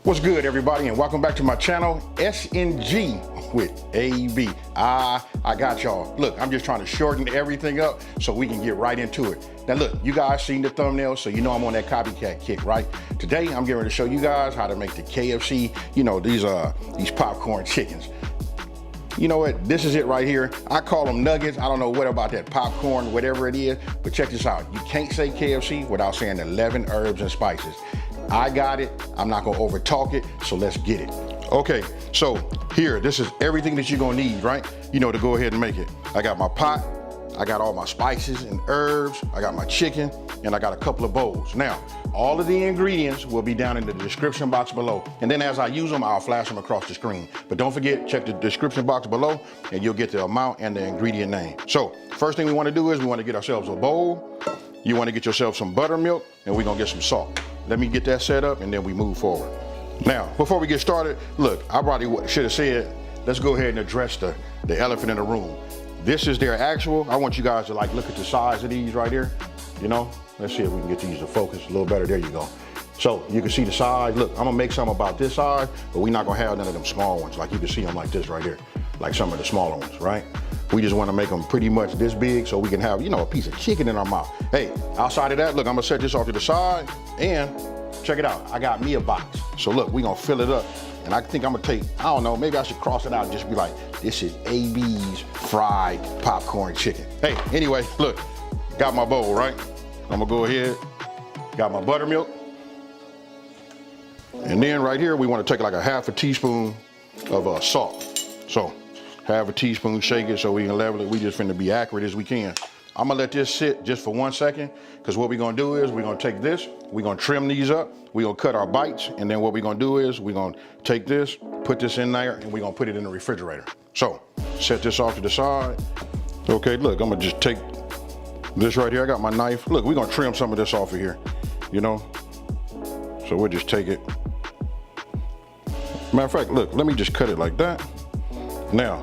What's good, everybody, and welcome back to my channel, SNG with AB. I got y'all. Look, I'm just trying to shorten everything up so we can get right into it. Now look, you guys seen the thumbnail, so you know I'm on that copycat kick, right? Today, I'm getting ready to show you guys how to make the KFC, these popcorn chickens. You know what, this is it right here. I call them nuggets. I don't know what about that popcorn, whatever it is, but check this out. You can't say KFC without saying 11 herbs and spices. I got it, I'm not gonna over talk it, so let's get it. Okay, so here, this is everything that you're gonna need, right? To go ahead and make it. I got my pot, I got all my spices and herbs, I got my chicken, and I got a couple of bowls. Now, all of the ingredients will be down in the description box below. And then as I use them, I'll flash them across the screen. But don't forget, check the description box below and you'll get the amount and the ingredient name. So, first thing we wanna do is we wanna get ourselves a bowl. You wanna get yourself some buttermilk, and we're gonna get some salt. Let me get that set up and then we move forward. Now, before we get started, look, I probably should have said, let's go ahead and address the elephant in the room. This is their actual. I want you guys to look at the size of these right here. Let's see if we can get these to focus a little better. There you go. So you can see the size. Look, I'm gonna make some about this size, but we're not gonna have none of them small ones. Like you can see them like this right here, like some of the smaller ones, right? We just wanna make them pretty much this big so we can have, a piece of chicken in our mouth. Hey, outside of that, look, I'm gonna set this off to the side and check it out. I got me a box. So look, we're gonna fill it up. And I think I'm gonna take, I don't know, maybe I should cross it out and just be like, this is AB's fried popcorn chicken. Hey, anyway, look, got my bowl, right? I'm gonna go ahead, got my buttermilk. And then right here, we wanna take like a half a teaspoon of salt. So, half a teaspoon, shake it so we can level it. We just finna be accurate as we can. I'm gonna let this sit just for 1 second, because what we're gonna do is we're gonna take this, we're gonna trim these up, we're gonna cut our bites, and then what we're gonna do is we're gonna take this, put this in there, and we're gonna put it in the refrigerator. So, set this off to the side. Okay, look, I'm gonna just take this right here. I got my knife. Look, we're gonna trim some of this off of here, So we'll just take it. Matter of fact, look, let me just cut it like that. Now,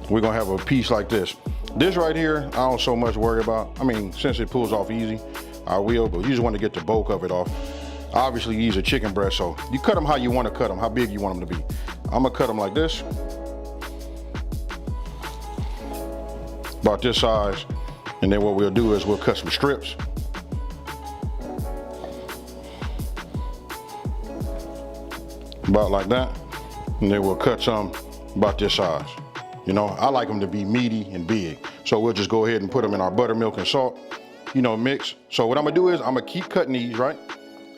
we're gonna have a piece like this. This right here, I don't so much worry about. I mean, since it pulls off easy, I will, but you just want to get the bulk of it off. Obviously, these are chicken breasts, so you cut them how you want to cut them, how big you want them to be. I'm gonna cut them like this, about this size, and then what we'll do is we'll cut some strips. About like that, and then we'll cut some about this size. I like them to be meaty and big. So we'll just go ahead and put them in our buttermilk and salt, mix. So what I'm gonna do is I'm gonna keep cutting these, right?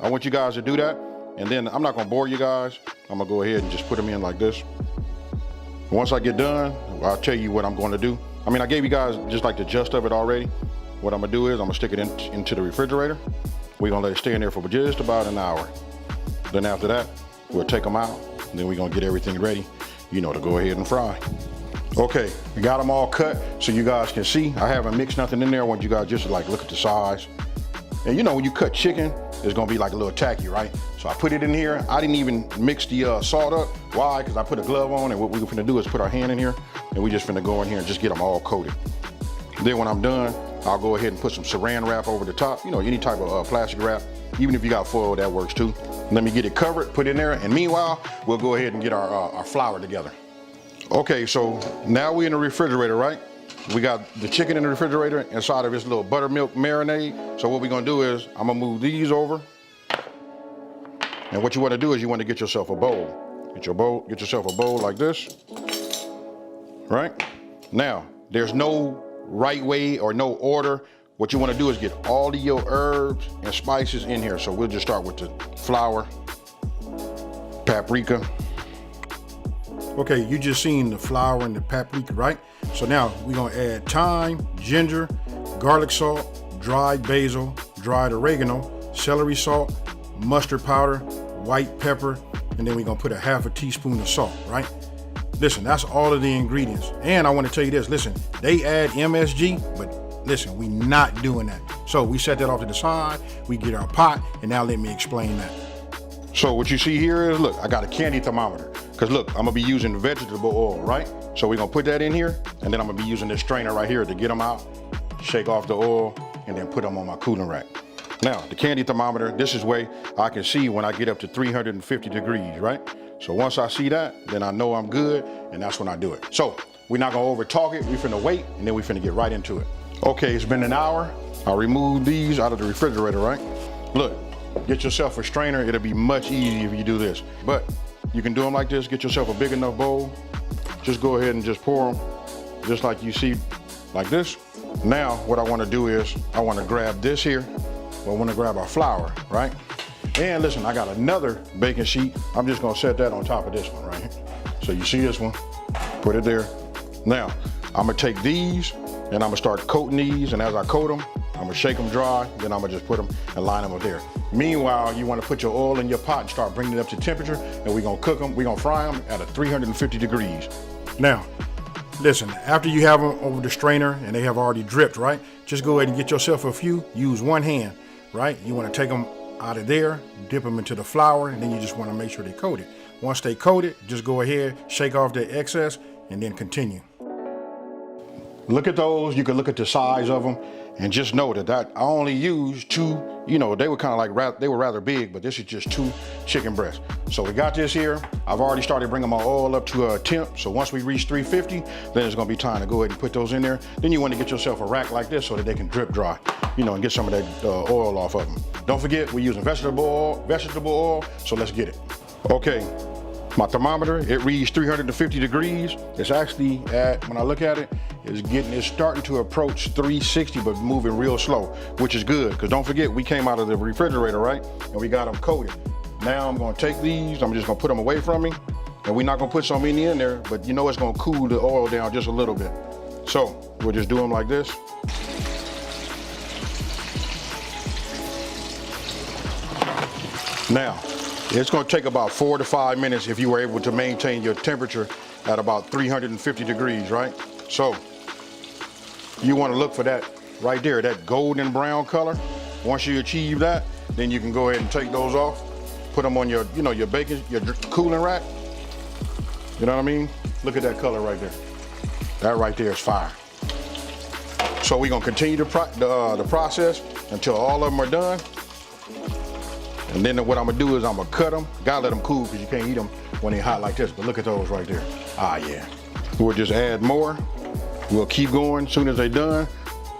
I want you guys to do that. And then I'm not gonna bore you guys. I'm gonna go ahead and just put them in like this. Once I get done, I'll tell you what I'm gonna do. I mean, I gave you guys just like the gist of it already. What I'm gonna do is I'm gonna stick it into the refrigerator. We're gonna let it stay in there for just about an hour. Then after that, we'll take them out. And then we're gonna get everything ready, to go ahead and fry. Okay, we got them all cut so you guys can see. I haven't mixed nothing in there. I want you guys just to look at the size. And when you cut chicken, it's gonna be like a little tacky, right? So I put it in here. I didn't even mix the salt up. Why? Because I put a glove on, and what we're finna do is put our hand in here, and we just finna go in here and just get them all coated. Then when I'm done, I'll go ahead and put some saran wrap over the top, any type of plastic wrap. Even if you got foil, that works too. Let me get it covered, put it in there, and meanwhile, we'll go ahead and get our flour together. Okay, so now we're in the refrigerator, right? We got the chicken in the refrigerator inside of this little buttermilk marinade. So what we're gonna do is I'm gonna move these over. And what you wanna do is you wanna get yourself a bowl. Get yourself a bowl like this, right? Now, there's no right way or no order. What you wanna do is get all of your herbs and spices in here. So we'll just start with the flour, paprika. Okay, you just seen the flour and the paprika, right? So now we're gonna add thyme, ginger, garlic salt, dried basil, dried oregano, celery salt, mustard powder, white pepper, and then we're gonna put a half a teaspoon of salt, right? Listen, that's all of the ingredients. And I wanna tell you this, listen, they add MSG, but listen, we not doing that. So we set that off to the side, we get our pot, and now let me explain that. So what you see here is, look, I got a candy thermometer. Cause look, I'm gonna be using vegetable oil, right? So we're gonna put that in here, and then I'm gonna be using this strainer right here to get them out, shake off the oil, and then put them on my cooling rack. Now, the candy thermometer, this is where I can see when I get up to 350 degrees, right? So once I see that, then I know I'm good, and that's when I do it. So we're not gonna over talk it, we finna wait, and then we finna get right into it. Okay, it's been an hour. I removed these out of the refrigerator, right? Look, get yourself a strainer. It'll be much easier if you do this. But you can do them like this. Get yourself a big enough bowl. Just go ahead and just pour them, just like you see, like this. Now, what I wanna do is, I wanna grab this here. I wanna grab our flour, right? And listen, I got another baking sheet. I'm just gonna set that on top of this one right here. So you see this one, put it there. Now, I'm gonna take these and I'm gonna start coating these, and as I coat them, I'm gonna shake them dry, then I'm gonna just put them and line them up there. Meanwhile, you wanna put your oil in your pot and start bringing it up to temperature, and we're gonna cook them, we're gonna fry them at a 350 degrees. Now, listen, after you have them over the strainer and they have already dripped, right? Just go ahead and get yourself a few, use one hand, right? You wanna take them out of there, dip them into the flour, and then you just wanna make sure they coated. Once they coated, just go ahead, shake off the excess, and then continue. Look at those, you can look at the size of them, and just know that I only used two, you know, they were kind of like, they were rather big, but this is just 2 chicken breasts. So we got this here. I've already started bringing my oil up to a temp. So once we reach 350, then it's gonna be time to go ahead and put those in there. Then you wanna get yourself a rack like this so that they can drip dry, you know, and get some of that oil off of them. Don't forget, we're using vegetable oil, so let's get it. Okay. My thermometer, it reads 350 degrees. It's actually at, when I look at it, it's starting to approach 360, but moving real slow, which is good, because don't forget, we came out of the refrigerator, right? And we got them coated. Now I'm gonna take these, I'm just gonna put them away from me, and we're not gonna put so many in there, but you know it's gonna cool the oil down just a little bit. So we'll just do them like this. Now, it's gonna take about 4 to 5 minutes if you were able to maintain your temperature at about 350 degrees, right? So, you wanna look for that right there, that golden brown color. Once you achieve that, then you can go ahead and take those off, put them on your, you know, your cooling rack. You know what I mean? Look at that color right there. That right there is fire. So we're gonna continue the process until all of them are done. And then what I'm gonna do is I'm gonna cut them. Gotta let them cool because you can't eat them when they're hot like this, but look at those right there. Ah, yeah. We'll just add more. We'll keep going as soon as they're done.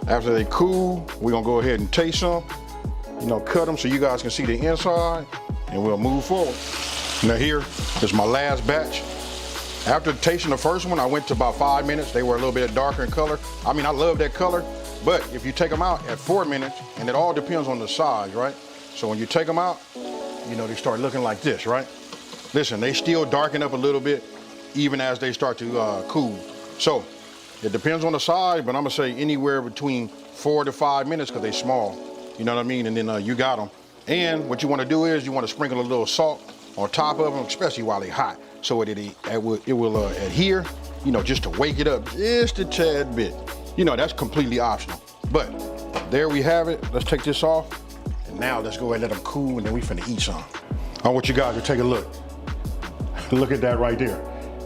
After they cool, we're gonna go ahead and taste some, you know, cut them so you guys can see the inside, and we'll move forward. Now here is my last batch. After tasting the first one, I went to about 5 minutes. They were a little bit darker in color. I mean, I love that color, but if you take them out at 4 minutes, and it all depends on the size, right? So when you take them out, you know, they start looking like this, right? Listen, they still darken up a little bit even as they start to cool. So it depends on the size, but I'm gonna say anywhere between 4 to 5 minutes because they're small, you know what I mean? And then you got them. And what you wanna do is you wanna sprinkle a little salt on top of them, especially while they're hot, so it will adhere, you know, just to wake it up just a tad bit. You know, that's completely optional. But there we have it. Let's take this off. Now let's go ahead and let them cool, and then we finna eat some. I want you guys to take a look. Look at that right there.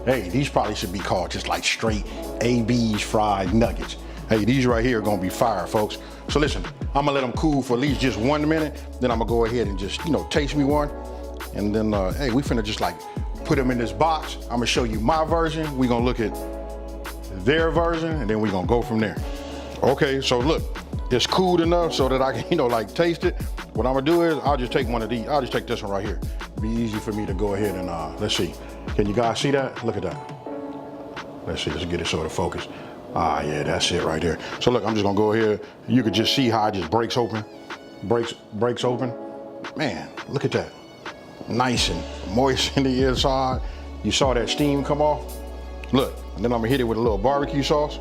Hey, these probably should be called just like straight AB's fried nuggets. Hey, these right here are gonna be fire, folks. So listen, I'm gonna let them cool for at least just 1 minute, then I'm gonna go ahead and just, you know, taste me one. And then, hey, we finna just like put them in this box. I'm gonna show you my version. We gonna look at their version, and then we gonna go from there. Okay, so look. It's cooled enough so that I can, you know, like taste it. What I'm gonna do is I'll just take one of these. I'll just take this one right here. It'll be easy for me to go ahead and let's see. Can you guys see that? Look at that. Let's see, let's get it sort of focused. Ah, yeah, that's it right there. So look, I'm just gonna go ahead. You could just see how it just breaks open. Breaks open. Man, look at that. Nice and moist in the inside. You saw that steam come off? Look, and then I'm gonna hit it with a little barbecue sauce.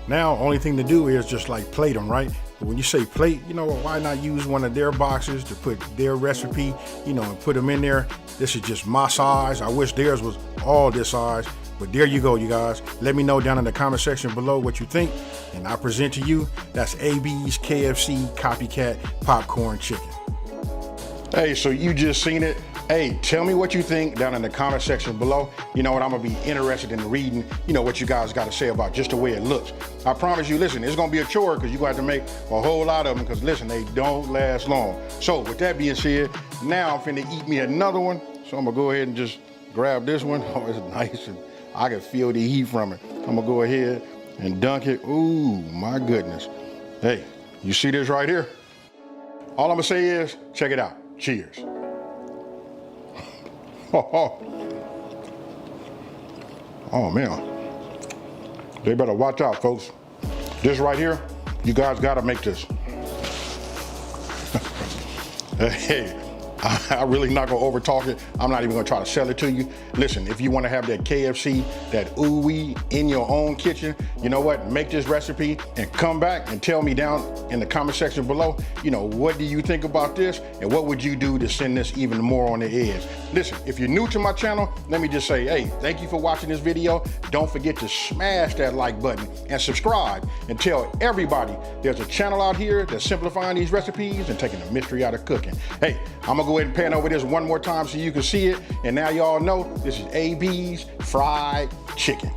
Now, only thing to do is just like plate them, right? But when you say plate, you know, why not use one of their boxes to put their recipe, you know, and put them in there. This is just my size. I wish theirs was all this size, but there you go, you guys. Let me know down in the comment section below what you think, and I present to you, that's AB's KFC Copycat Popcorn Chicken. Hey, so you just seen it. Hey, tell me what you think down in the comment section below. You know what, I'm gonna be interested in reading, you know, what you guys got to say about just the way it looks. I promise you, listen, it's gonna be a chore because you're gonna have to make a whole lot of them because listen, they don't last long. So with that being said, now I'm finna eat me another one. So I'm gonna go ahead and just grab this one. Oh, it's nice and I can feel the heat from it. I'm gonna go ahead and dunk it. Ooh, my goodness. Hey, you see this right here? All I'm gonna say is, check it out. Cheers. Oh man, they better watch out, folks. This right here, you guys gotta make this. Hey, I'm really not gonna over talk it. I'm not even gonna try to sell it to you. Listen, if you wanna have that KFC, that ooey in your own kitchen, you know what? Make this recipe and come back and tell me down in the comment section below, you know, what do you think about this and what would you do to send this even more on the edge? Listen, if you're new to my channel, let me just say, hey, thank you for watching this video. Don't forget to smash that like button and subscribe and tell everybody there's a channel out here that's simplifying these recipes and taking the mystery out of cooking. Hey, I'm gonna go ahead and pan over this one more time so you can see it. And now y'all know this is AB's Fried Chicken.